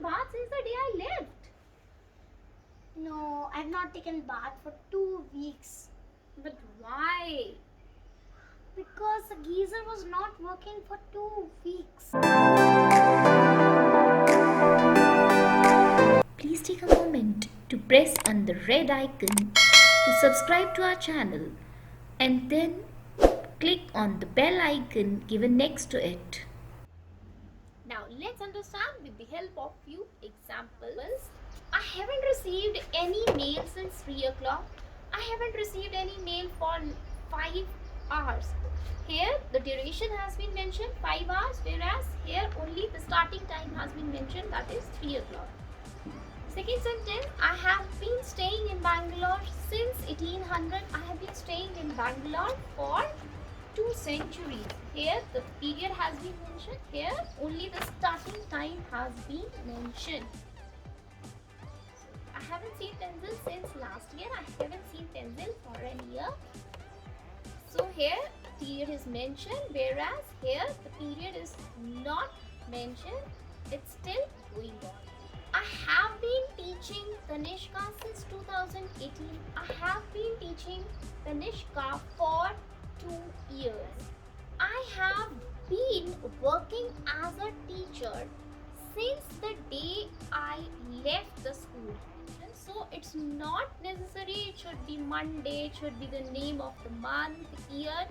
bath since the day I left. No, I've not taken bath for 2 weeks. But why? Because the geyser was not working for 2 weeks. Please take a moment to press on the red icon to subscribe to our channel and then click on the bell icon given next to it. Now let's understand with the help of few examples. I haven't received any mail since 3 o'clock. I haven't received any mail for 5 hours. Here the duration has been mentioned 5 hours, whereas here only the starting time has been mentioned, that is 3 o'clock. Second sentence, I have been staying in Bangalore since 1800. I have been staying in Bangalore for 2 centuries. Here the period has been mentioned. Here only the starting time has been mentioned. I haven't seen Tenzil since last year. I haven't seen Tenzil for a year. So here period is mentioned, whereas here the period is not mentioned. It's still going on. I have been teaching Tanishka since 2018. I have been teaching Tanishka for 2 years. I have been working as a teacher since the day I left the school. So it's not necessary it should be Monday, it should be the name of the month, year.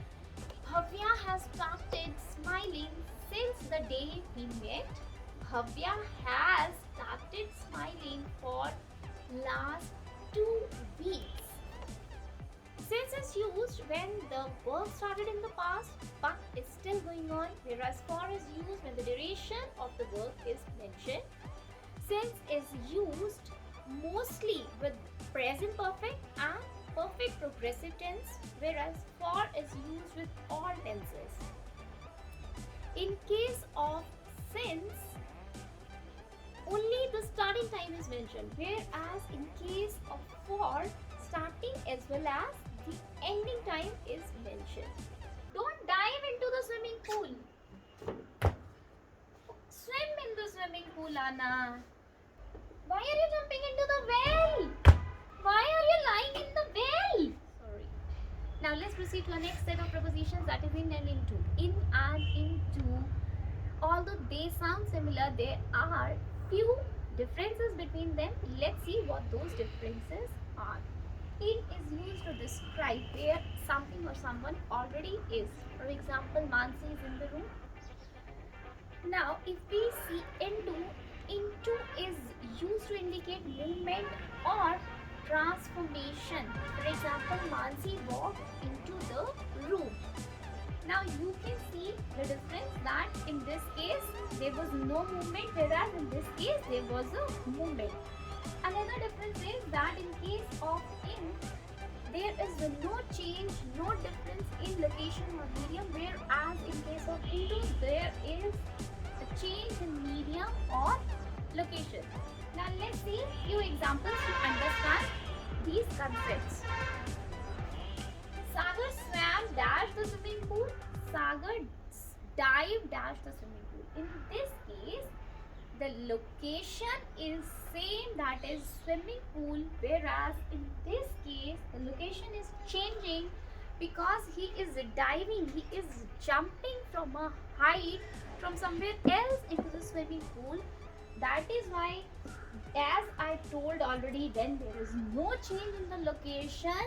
Bhavya has started smiling since the day we met. Bhavya has started smiling for last 2 weeks. Since is used when the verb started in the past but is still going on, whereas for is used when the duration of the verb is mentioned. Since is used mostly with present perfect and perfect progressive tense, whereas for is used with all tenses. In case of since, only the starting time is mentioned, whereas in case of for, starting as well as the ending time is mentioned. Don't dive into the swimming pool. Swim in the swimming pool, Anna. Why are you jumping into the well? Why are you lying in the well? Sorry. Now let's proceed to our next set of prepositions, that is in and into. In and into, although they sound similar, there are few differences between them. Let's see what those differences are. In is used to describe where something or someone already is. For example, Mansi is in the room. Now, if we see into is used to indicate movement or transformation. For example, Mansi walked into the room. Now you can see the difference that in this case there was no movement, whereas in this case there was a movement. Another difference is that in case of in, there is no change, no difference in location or medium, whereas in case of into there is a change in medium or location. Now let's see few examples to understand these concepts. Sagar swam dash the swimming pool. Sagar dive dash the swimming pool. In this case, the location is same, that is swimming pool, whereas in this case the location is changing because he is diving, he is jumping from a height from somewhere else into the swimming pool. That is why, as I told already, when there is no change in the location,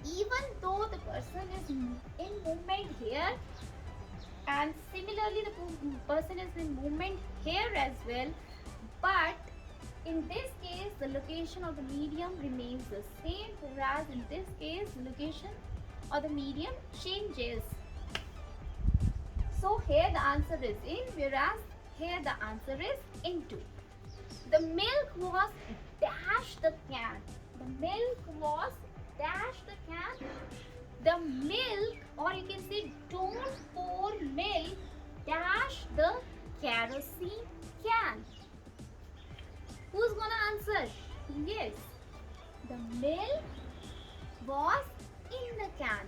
even though the person is in movement here, and similarly the person is in movement here as well, but in this case the location of the medium remains the same, whereas in this case the location of the medium changes. So here the answer is in, whereas here the answer is into. The milk was dash the can. The milk was dash the can. The milk, or you can say don't pour milk dash the kerosene can. Who's gonna answer? Yes. The milk was in the can,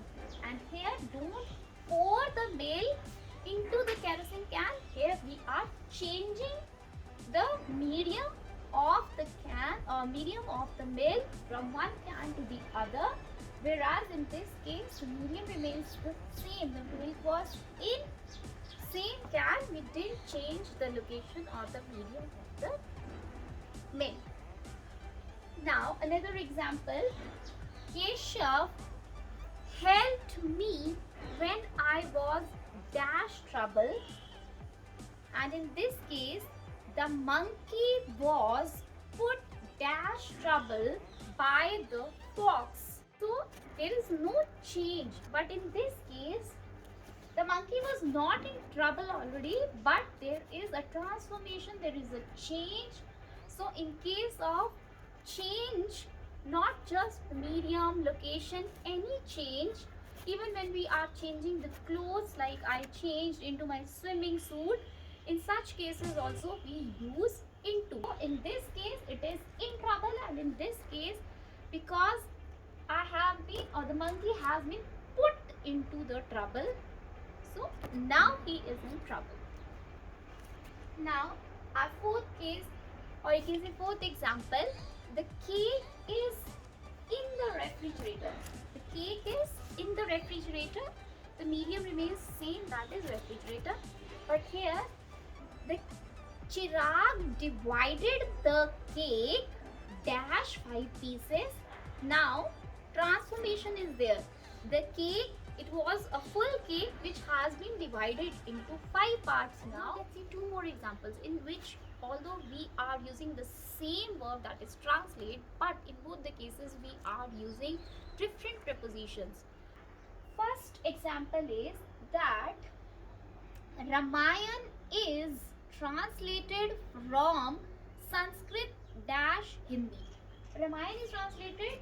and here don't pour the milk into the kerosene can. Here we are changing the medium of the can or medium of the milk from one can to the other, whereas in this case the medium remains the same. The milk was in same can. We didn't change the location or the medium of the milk. Now another example. Keshav helped me when I was dash trouble, and in this case the monkey was put dash trouble by the fox. So there is no change, but in this case the monkey was not in trouble already, but there is a transformation, there is a change. So in case of change, not just medium, location, any change, even when we are changing the clothes, like I changed into my swimming suit, in such cases also we use into. In this case it is in trouble, and in this case because I have been, or the monkey has been put into the trouble, so now he is in trouble. Now our fourth case, or you can say fourth example, the cake is in the refrigerator. The cake is in the refrigerator. The medium remains same, that is refrigerator. But here the Chirag divided the cake dash 5 pieces. Now transformation is there. The cake, it was a full cake which has been divided into 5 parts. Now let's see 2 more examples in which, although we are using the same verb, that is translate, but in both the cases we are using different prepositions. First example is that Ramayan is translated from Sanskrit dash Hindi. Ramayan is translated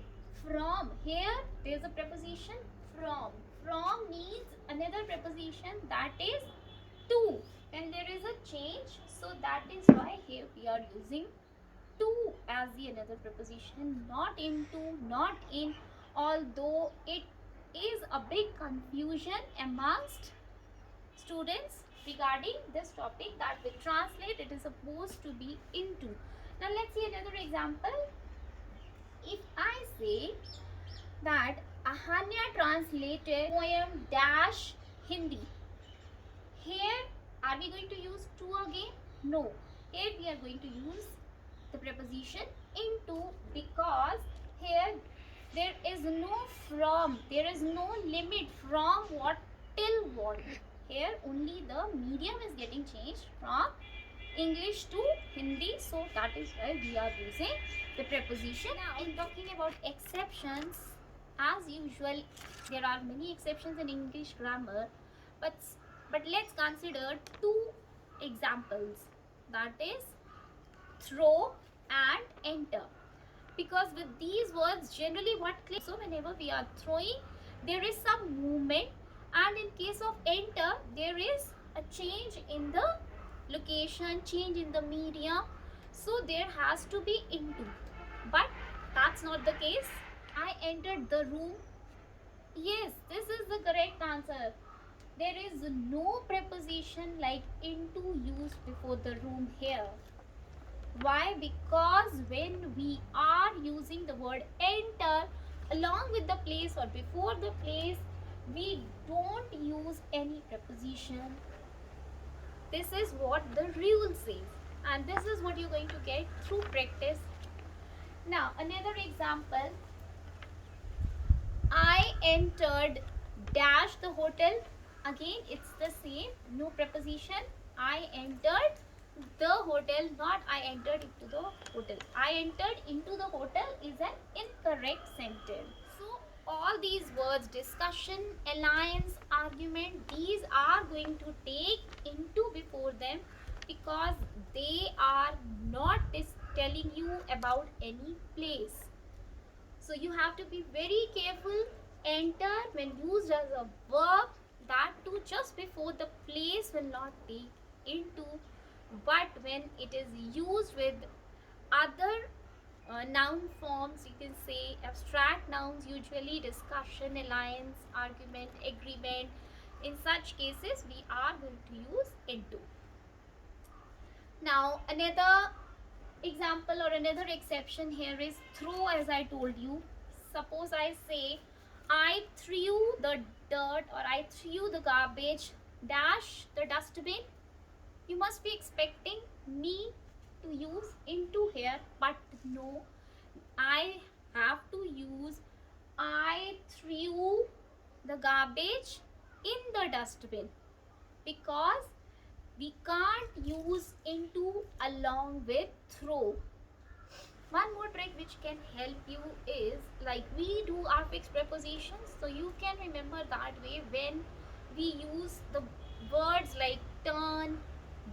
from. Here there is a preposition from. From means another preposition, that is to. And there is a change, so that is why here we are using to as the another preposition, not into, not in, although it is a big confusion amongst students regarding this topic, that with translate it is supposed to be into. Now let's see another example. If I say that Ahanya translated poem dash Hindi, here are we going to use to again? No. Here we are going to use the preposition into, because here there is no from, there is no limit from what till what. Here only the medium is getting changed from English to Hindi, so that is why we are using the preposition. Now in talking about exceptions, as usual there are many exceptions in English grammar, but let's consider 2 examples, that is throw and enter, because with these words generally what clicks, so whenever we are throwing there is some movement, and in case of enter there is a change in the location, change in the medium, so there has to be into. But that's not the case. I entered the room. Yes, this is the correct answer. There is no preposition like into used before the room here. Why? Because when we are using the word enter along with the place or before the place, we don't use any preposition. This is what the rule says, and this is what you're going to get through practice. Now another example, I entered dash the hotel. Again it's the same, no preposition. I entered the hotel, not I entered into the hotel. I entered into the hotel is an incorrect sentence. So all these words, discussion, alliance, argument, these are going to take into before them, because they are not telling you about any place. So you have to be very careful. Enter when used as a verb, that too just before the place will not take into, but when it is used with other noun forms, you can say abstract nouns, usually discussion, alliance, argument, agreement, in such cases we are going to use into. Now another example or another exception here is throw, as I told you. Suppose I say I threw the dirt or I threw the garbage dash the dustbin. You must be expecting me to use into here, but no, I have to use I threw the garbage in the dustbin, because we can't use into along with throw. One more trick which can help you is, like we do our fixed prepositions, so you can remember that way when we use the words like turn,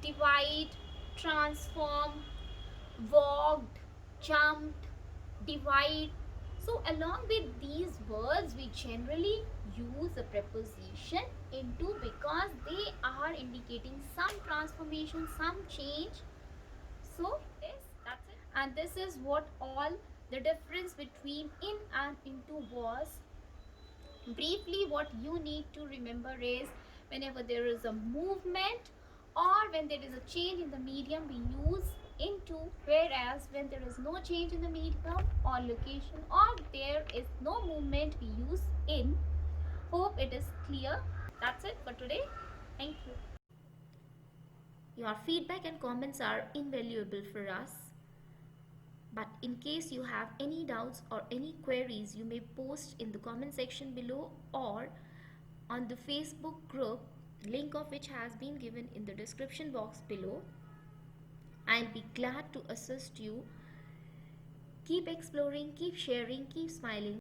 divide, transform, walked, jumped, divide. So along with these words we generally use a preposition into, because they are indicating some transformation, some change. So yes, that's it. And this is what all the difference between in and into was. Briefly, what you need to remember is, whenever there is a movement or when there is a change in the medium, we use into, whereas when there is no change in the medium or location, or there is no movement, we use in. Hope it is clear. That's it for today. Thank you. Your feedback and comments are invaluable for us. But in case you have any doubts or any queries, you may post in the comment section below or on the Facebook group, link of which has been given in the description box below. I'll be glad to assist you. Keep exploring, keep sharing, keep smiling.